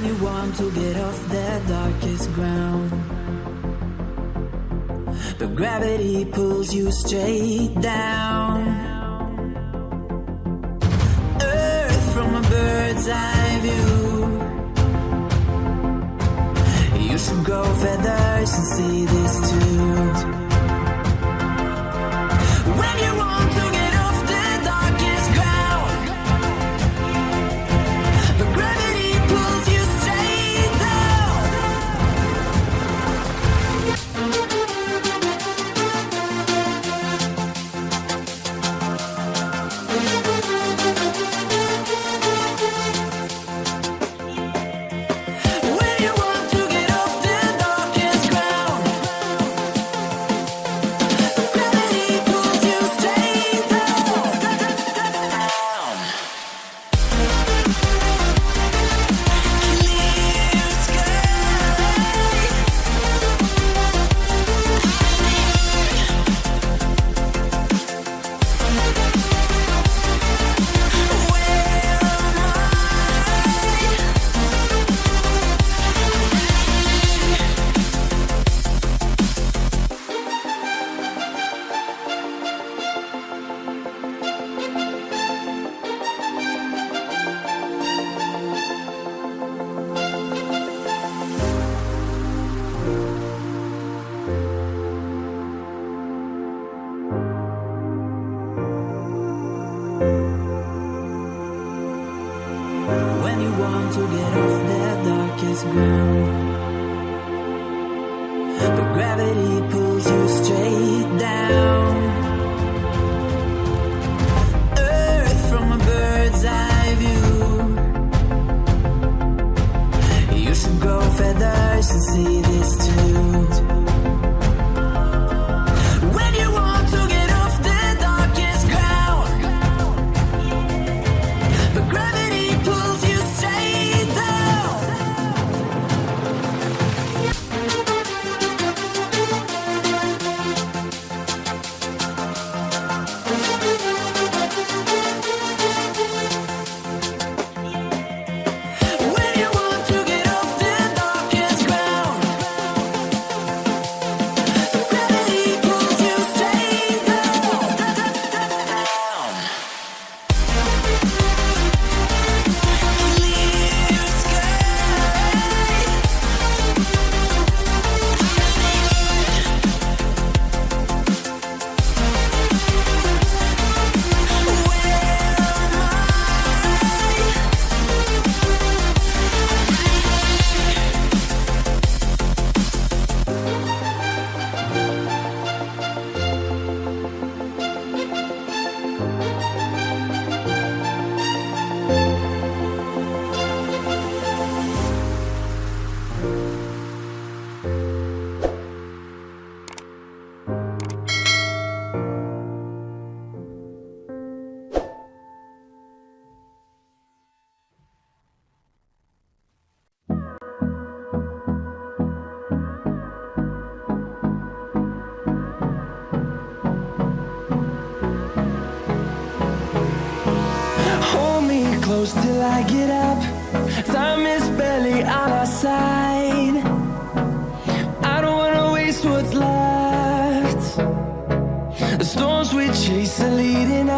When you want to get off the darkest ground, but gravity pulls you straight down. Earth from a bird's eye view. You should grow feathers and see this too. When you want to get off the darkest ground, but gravity pulls you straight down. When you want to get off the darkest ground, but gravity pulls you straight down. Clear sky. When you want to get off the darkest ground, but gravity pulls you straight down. Earth from a bird's eye view. You should grow feathers and see this too. When you want to get off the darkest ground, but gravity pulls you straight down. When you want to get off the darkest ground, but gravity pulls you straight down. Clear sky. Hold me close till I get up. Time is barely on our side. I don't wanna waste what's left. The storms we chase are leading